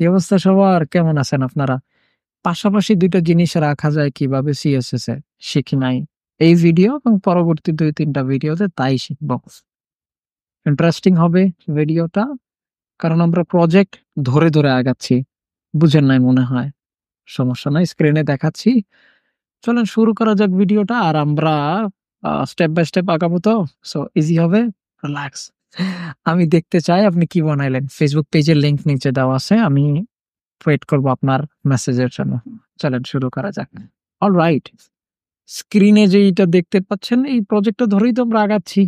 কি অবস্থা সবার? কেমন আছেন আপনারা? পাশাপাশি ২ টা জিনিস রাখা যায় কিভাবে CSS এ শিখি নাই। এই ভিডিও এবং পরবর্তী ২-৩ টা ভিডিওতে তাই শিখব। ইন্টারেস্টিং হবে ভিডিওটা। কারণ আমরা প্রজেক্ট ধরে আগাচ্ছি। বুঝেন নাই মনে হয়। সমস্যা নাই, স্ক্রিনে দেখাচ্ছি। চলেন শুরু করা যাক ভিডিওটা। আর আমরা স্টেপ বাই স্টেপ আগাবো তো। সো ইজি হবে। রিল্যাক্স। আমি দেখতে চাই আপনি কি বানাইলেন। Facebook পেজের লিংক নিচে দেওয়া আছে। আমি ওয়েট করব আপনার মেসেজের জন্য। চলেন শুরু করা যাক। অলরাইট। স্ক্রিনে যেইটা দেখতে পাচ্ছেন এই প্রজেক্টটা ধরেই তো আমরা আগাচ্ছি।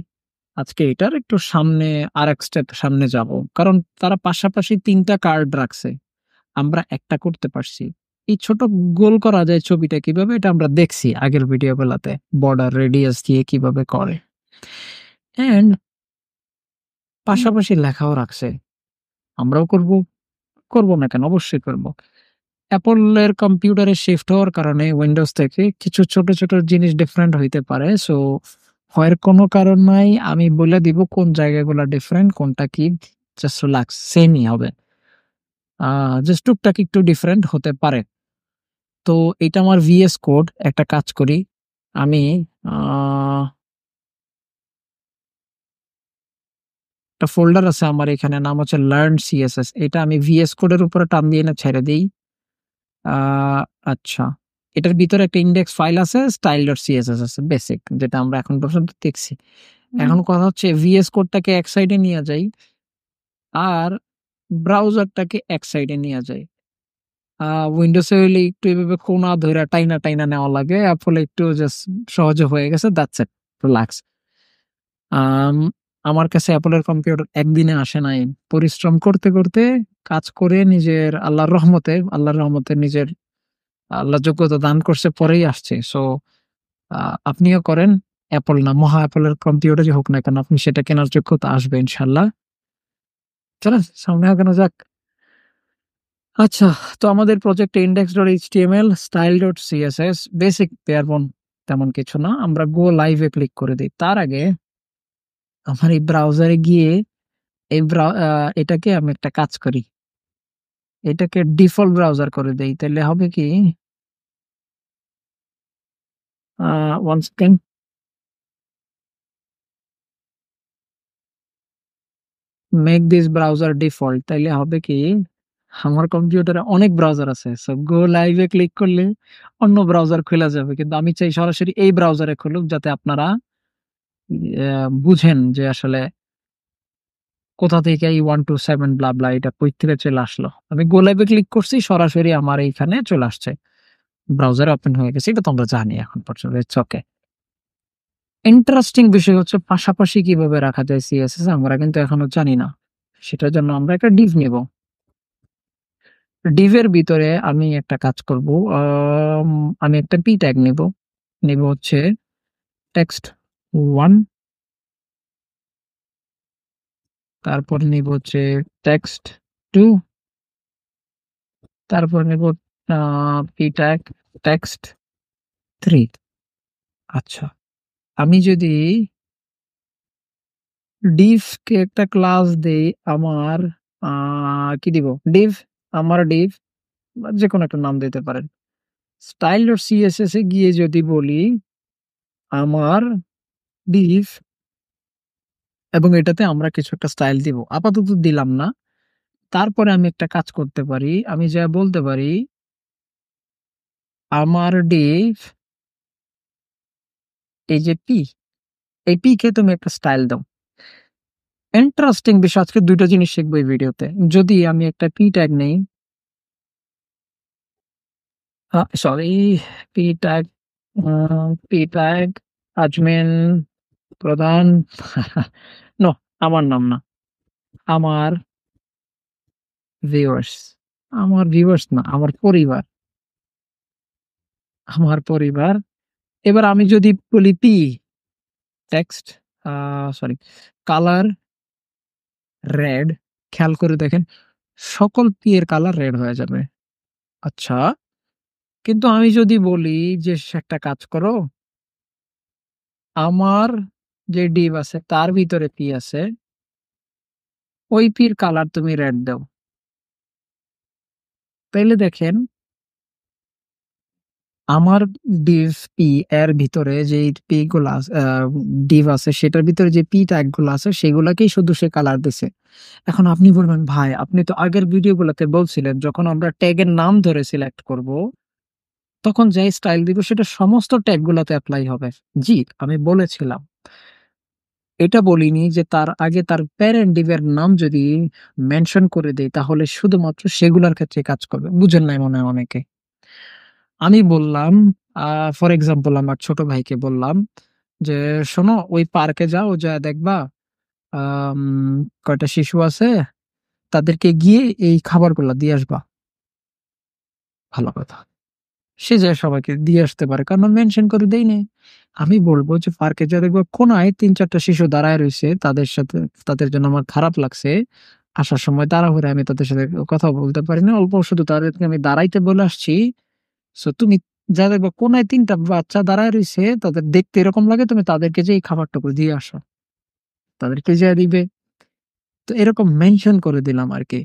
আজকে এটার একটু সামনে আরেক স্টেপ সামনে যাব। কারণ তারা পাশাপাশি ৩ টা কার্ড রাখছে। আমরা একটা করতে পারছি। এই ছোট গোল করা যায় ছবিটা কিভাবে এটা আমরা দেখছি আগের ভিডিও গুলাতে। বর্ডার রেডিয়াস দিয়ে কিভাবে করে। অ্যান্ড পাশাপাশি লেখাও রাখছে। আমরাও করব, করব না কেন? অবশ্যই করব। Apple এর কম্পিউটারে শিফট হওয়ার কারণে Windows থেকে কিছু ছোট জিনিস ডিফারেন্ট হইতে পারে। সো ভয়ের কোনো কারণ নাই। আমি বইলা দিব কোন জায়গাগুলা ডিফারেন্ট, কোনটা কি। জাস্ট রিল্যাক্স, সেমই হবে। আ জাস্ট টুকটাক একটু ডিফারেন্ট হতে পারে। তো এটা আমার VS কোড। একটা কাজ করি। আমি আ একটা ফোল্ডার আছে আমার এখানে, নাম হচ্ছে লার্ন CSS। এটা আমি VS কোডের উপরে টান দিয়ে না ছেড়ে দেই। আ আচ্ছা। এটার ভিতরে একটা ইনডেক্স ফাইল আছে, style.css আছে বেসিক, যেটা আমরা এখন পর্যন্ত দেখছি। এখন কথা হচ্ছে VS কোডটাকে এক সাইডে নিয়ে যাই আর ব্রাউজারটাকে এক সাইডে নিয়ে যাই। আ উইন্ডোজে হইলে একটু এভাবে কোনা ধইরা টাইনা নেওয়া লাগে। Apple এ একটু জাস্ট সহজে হয়ে গেছে। That's it. রিল্যাক্স। আম আমার কাছে Apple এর কম্পিউটার একদিনে আসে নাই। পরিশ্রম করতে কাজ করে নিজের আল্লাহর রহমতে নিজের আল্লাহ যোগ্যতা দান করছে পরেই আসছে। সো আ আপনিও করেন। Apple না, মহা Apple এর কম্পিউটারই হোক না কেন, আপনি সেটা কেনার যোগ্যতা আসবে ইনশাআল্লাহ। চলেন সামনে আগানো যাক। আচ্ছা, তো আমাদের প্রজেক্টে index.html, style.css basic bare bone, তেমন কিছু না। আমরা গো লাইভ এ ক্লিক করে দেই। তার আগে আমার এই ব্রাউজারে গিয়ে এই এটাকে আমি একটা কাজ করি। এটাকে ডিফল্ট ব্রাউজার করে দেই। তাইলে হবে কি? আ 1 second. Make this browser default. তাইলে হবে কি? আমার কম্পিউটারে অনেক ব্রাউজার আছে। সো গো লাইভ এ ক্লিক করলে অন্য ব্রাউজার খোলা যাবে। কিন্তু আমি চাই সরাসরি এই ব্রাউজারে খুলুক, যাতে আপনারা বুঝেন যে আসলে কোথা থেকে এই 127 ব্লা, ব্লা এটা কই থেকে চলে আসলো। আমি গো লাইভ এ ক্লিক করছি, সরাসরি আমার এইখানে চলে আসছে। ব্রাউজারে ওপেন হয়ে গেছে। এটা তো আমরা জানি এখন পর্যন্ত। It's okay. ইন্টারেস্টিং বিষয় হচ্ছে পাশাপাশি কিভাবে রাখা যায় CSS আমরা কিন্তু এখনো জানি না। সেটার জন্য আমরা একটা div নেব। div এর ভিতরে আমি একটা কাজ করব। আম আমি একটা p ট্যাগ নেব। নেব হচ্ছে text1, তারপর নেব হচ্ছে text2, তারপর নেব আ p ট্যাগ text3। আচ্ছা, আমি যদি div কে একটা ক্লাস দেই আমার আ কি দিব? div বা যেকোনো একটা নাম দিতে পারেন। style.css এ গিয়ে যদি বলি আমার div, এবং এটাতে আমরা কিছু একটা স্টাইল দিব। আপাতত দিলাম না। তারপরে আমি একটা কাজ করতে পারি। আমি যেয়ে বলতে পারি আমার div, এই যে এই কে তুমি একটা স্টাইল দাও। ইন্টারেস্টিং বিষয়, আজকে ২ টা জিনিস শিখবো এই ভিডিওতে। যদি আমি একটা ট্যাগ নেই, সরি, p ট্যাগ, আ ট্যাগ আজমিন প্রধান। নো, আমার নাম না। আমার ভিউয়ার্স। আমার ভিউয়ার্স না, আমার পরিবার। আমার পরিবার। এবার আমি যদি বলি টেক্সট, আ সরি, কালার রেড, খেয়াল করে দেখেন সকল এর কালার রেড হয়ে যাবে। আচ্ছা, কিন্তু আমি যদি বলি যে একটা কাজ করো, আমার যে ডিভ আছে তার ভিতরে আছে, ওই কালার তুমি রেড দাও। তাইলে দেখেন আমার div p এর ভিতরে যে p গুলা div আছে সেটার ভিতরে যে p ট্যাগ গুলো আছে সেগুলাকেই শুধু সে কালার দিছে। এখন আপনি বলবেন ভাই আপনি তো আগের ভিডিও গুলাতে বলছিলেন যখন আমরা ট্যাগের নাম ধরে সিলেক্ট করব তখন যে স্টাইল দিব সেটা সমস্ত ট্যাগ গুলাতে অ্যাপ্লাই হবে। জি, আমি বলেছিলাম। এটা বলিনি যে তার আগে তার প্যারেন্ট ডিভ এর নাম যদি মেনশন করে দেই তাহলে শুধুমাত্র সেগুলার ক্ষেত্রে কাজ করবে। বুঝেন নাই মনে হয় অনেকে। আমি বললাম ফর এক্সাম্পল আমার ছোট ভাইকে বললাম যে, "শোনো ওই পার্কে যাও, যায়া দেখবা আম কয়টা শিশু আছে, তাদেরকে গিয়ে এই খাবারগুলা দিয়ে আসবা।" ভালো কথা। সে যায় সবাইকে দিয়ে আসতে পারে। কারণ আমি মেনশন করে দেই নাই। আমি বলব যে পার্কে যেয়ে দেখবা কোনায় ৩-৪ টা শিশু দাঁড়ায় রইছে। তাদের সাথে তাদের জন্য আমার খারাপ লাগছে। আসার সময় তাড়াহুড়ায় আমি তাদের সাথে কথা বলতে পারি না। অল্প শুধু তাদেরকে আমি দাঁড়াইতে বলে আসছি। সো তুমি যা দেখবা কোনায় ৩ টা বাচ্চা দাঁড়ায় রইছে, তাদের দেখতে এরকম লাগে তুমি তাদেরকে যেয়ে এই খাবারটুকু দিয়ে আসো। তাদেরকে যেয়ে দিবে। তো এরকম মেনশন করে দিলাম আরকি।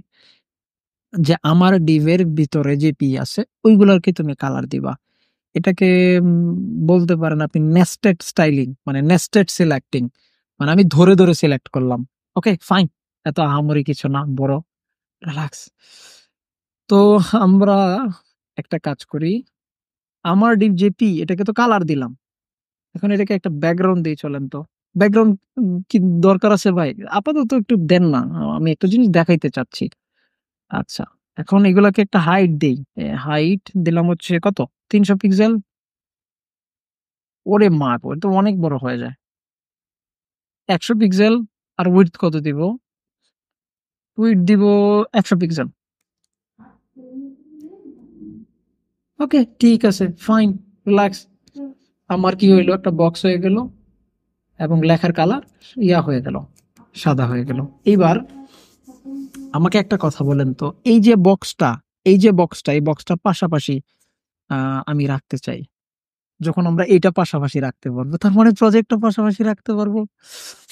যে আমার ডিভের ভিতরে যে পি আছে ওইগুলাকে তুমি কালার দিবা। এটাকে উম বলতে পারেন আপনি নেস্টেড স্টাইলিং মানে নেস্টেড সিলেক্টিং। মানে আমি ধরে, ধরে সিলেক্ট করলাম। Okay fine. এত আহামরি কিছু না। বড় রিল্যাক্স। তো আমরা একটা কাজ করি। আমার ডিপ যে পি এটাকে তো কালার দিলাম। এখন এটাকে একটা ব্যাকগ্রাউন্ড দেই চলেন তো। ব্যাকগ্রাউন্ড কি দরকার আছে ভাই? আপাতত একটু দেন না। আমি একটা জিনিস দেখাইতে চাচ্ছি। আচ্ছা। এখন এগুলাকে একটা হাইট দেই। হাইট দিলাম হচ্ছে কত? ৩০০ পিক্সেল। ওরে মা গো! এটা তো অনেক বড় হয়ে যায়। ১০০ পিক্সেল আর উইডথ কত দিব? উইডথ দিব ১০০ পিক্সেল। ওকে ঠিক আছে, ফাইন, রিল্যাক্স। আমার কি হইল একটা বক্স হয়ে গেল এবং লেখার কালার হয়ে গেল, সাদা হয়ে গেল। এইবার আমাকে একটা কথা বলেন তো, এই বক্সটা পাশাপাশি আমি রাখতে চাই। যখন আমরা এইটা পাশাপাশি রাখতে পারবো, তার মানে প্রজেক্টটা পাশাপাশি রাখতে পারবো।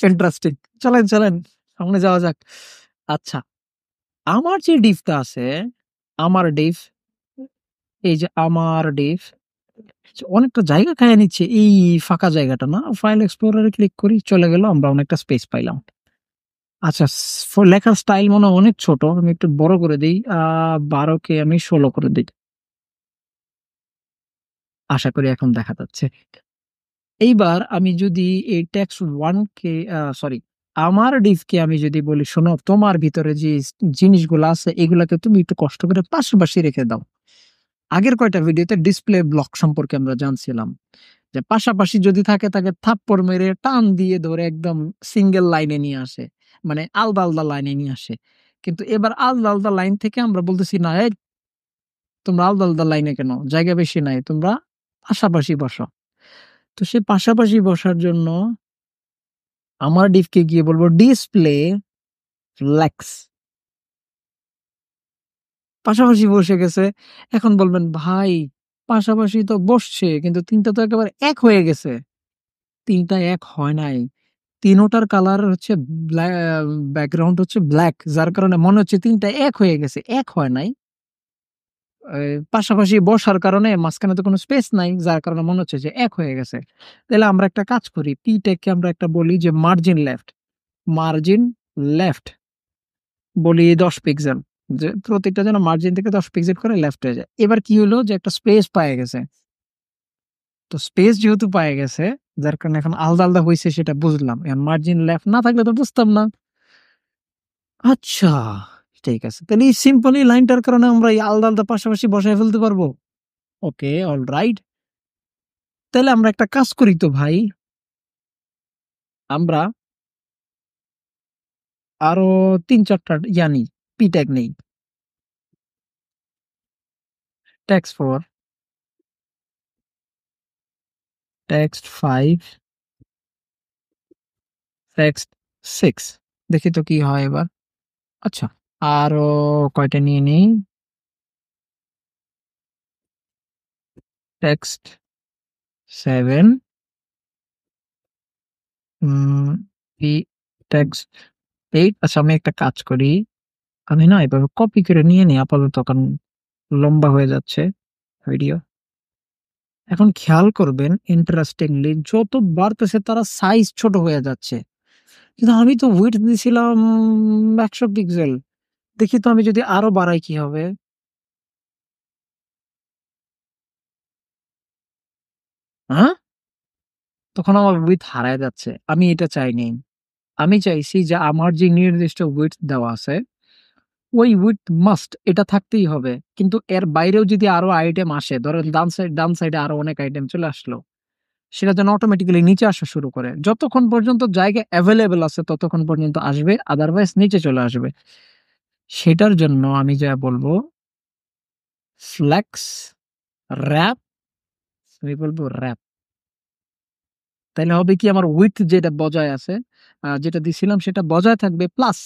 ইন্টারেস্টিং। চলেন, চলেন সামনে যাওয়া যাক। আচ্ছা, আমার যে ডিভটা আছে, আমার ডিভ, এই যে আমার ডিভ অনেকটা জায়গা খাইয়ে নিচ্ছে এই ফাঁকা জায়গাটা না? ফাইল এক্সপ্লোরারে ক্লিক করি, চলে গেল, আমরা অনেকটা স্পেস পাইলাম। আচ্ছা, লেখার স্টাইল মনে হয় অনেক ছোট। আমি একটু বড় করে দেই। ১২ কে আমি ১৬ করে দেই। আশা করি এখন দেখা যাচ্ছে। এইবার আমি যদি এই টেক্সট 1 কে সরি, আমার ডিভ কে আমি যদি বলি, "শোনো তোমার ভিতরে যে জিনিসগুলা আছে এগুলাকে তুমি একটু কষ্ট করে পাশাপাশি রেখে দাও।" আগের কয়টা ভিডিওতে ডিসপ্লে ব্লক সম্পর্কে আমরা জানছিলাম। যে পাশাপাশি যদি থাকে তাকে থাপ্পড় মেরে টান দিয়ে ধরে একদম সিঙ্গেল লাইনে নিয়ে আসে। মানে আলাদা, আলাদা লাইনে নিয়ে আসে। কিন্তু এবার আলাদা, আলাদা লাইন থেকে আমরা বলতেছি না, "এই তোমরা আলাদা, আলাদা লাইনে কেন? জায়গা বেশি নাই। তোমরা পাশাপাশি বসো।" তো সে পাশাপাশি বসার জন্য আমার ডিভকে গিয়ে বলব ডিসপ্লে ফ্লেক্স। পাশাপাশি বসে গেছে। এখন বলবেন, "ভাই পাশাপাশি তো বসছে কিন্তু ৩ টা তো একেবারে এক হয়ে গেছে।" ৩ টা এক হয় নাই। ৩ ওটার কালার হচ্ছে ব্যাকগ্রাউন্ড হচ্ছে ব্লাক। যার কারণে মনে হচ্ছে ৩ টা এক হয়ে গেছে। এক হয় নাই। পাশাপাশি বসার কারণে মাঝখানে তো কোনো স্পেস নাই। যার কারণে মনে হচ্ছে যে এক হয়ে গেছে। তাইলে আমরা একটা কাজ করি। p টেককে আমরা একটা বলি যে মার্জিন লেফট। মার্জিন লেফট বলি ১০ পিক্সেল। যে প্রত্যেকটা যেন মার্জিন থেকে ১০ পিক্সেল করে লেফট হয়ে যায়। এবার কি হলো যে একটা স্পেস পায়ে গেছে। তো স্পেস যেহেতু পায়ে গেছে, যার কারণে এখন আলাদা, আলাদা হইছে সেটা বুঝলাম। এখন মার্জিন লেফট না থাকলে তো বুঝতাম না। আচ্ছা, ঠিক আছে। তাহলে এই সিম্পল এই লাইনটার কারণে আমরা এই আলাদা, আলাদা পাশাপাশি বসায় ফেলতে পারবো? ওকে, অলরাইট। তাইলে আমরা একটা কাজ করি তো ভাই। আমরা আরো ৩-৪ টা নেই, p ট্যাগ নেই। Text 4, text 5, text 6। দেখি তো কি হয় এবার। আচ্ছা, আরো কয়টা নিয়ে নেই। টেক্সট 7, উম পি টেক্সট 8। আচ্ছা, আমি একটা কাজ করি। আমি না এভাবে কপি করে নিয়ে নেই আপাতত, কারণ লম্বা হয়ে যাচ্ছে ভিডিও। এখন খেয়াল করবেন ইন্টারেস্টিংলি যত বাড়তেছে তারা সাইজ ছোট হয়ে যাচ্ছে। কিন্তু আমি তো উইডথ দিছিলাম ১০০ পিক্সেল। দেখি তো আমি যদি আরো বাড়াই কি হবে? হ্যাঁ? তখন আমার উইডথ হারায় যাচ্ছে। আমি এটা চাইনি। আমি চাইছি যে আমার যে নির্দিষ্ট উইডথ দেওয়া আছে, ওই উইডথ মাস্ট এটা থাকতেই হবে। কিন্তু এর বাইরেও যদি আরো আইটেম আসে, ধরেন ডান সাইডে আরো অনেক আইটেম চলে আসলো। সেটা যেন অটোমেটিক্যালি নিচে আসা শুরু করে। যতক্ষণ পর্যন্ত জায়গা এভেইলেবল আছে ততক্ষণ পর্যন্ত আসবে। আদারওয়াইজ নিচে চলে আসবে। সেটার জন্য আমি যা বলব ফ্লেক্স, র‍্যাপ, আমি বলব র‍্যাপ। তাইলে হবে কি আমার উইডথ যেটা বজায় আছে, যেটা দিছিলাম সেটা বজায় থাকবে প্লাস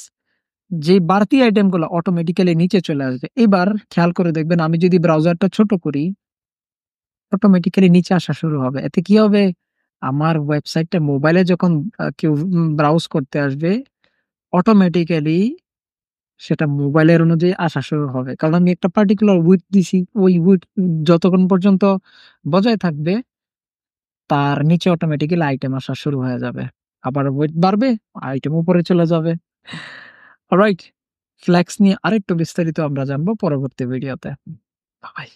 যে বাড়তি আইটেম গুলো অটোমেটিক্যালি নিচে চলে আসবে। এবার খেয়াল করে দেখবেন আমি যদি ব্রাউজারটা ছোট করি, অটোমেটিক্যালি নিচে আসা শুরু হবে। এতে কি হবে? আমার ওয়েবসাইটটা মোবাইলে যখন কেউ ব্রাউজ করতে আসবে, অটোমেটিক্যালি সেটা মোবাইলের অনুযায়ী আসা শুরু হবে। কারণ আমি একটা পার্টিকুলার উইডথ দিছি। ওই উইডথ যতক্ষণ পর্যন্ত বজায় থাকবে, তার নিচে অটোমেটিক্যালি আইটেম আসা শুরু হয়ে যাবে। আবার উইডথ বাড়বে, আইটেম উপরে চলে যাবে। অলরাইট? ফ্লেক্স নিয়ে আরেকটু বিস্তারিত আমরা জানবো পরবর্তী ভিডিওতে। বাই।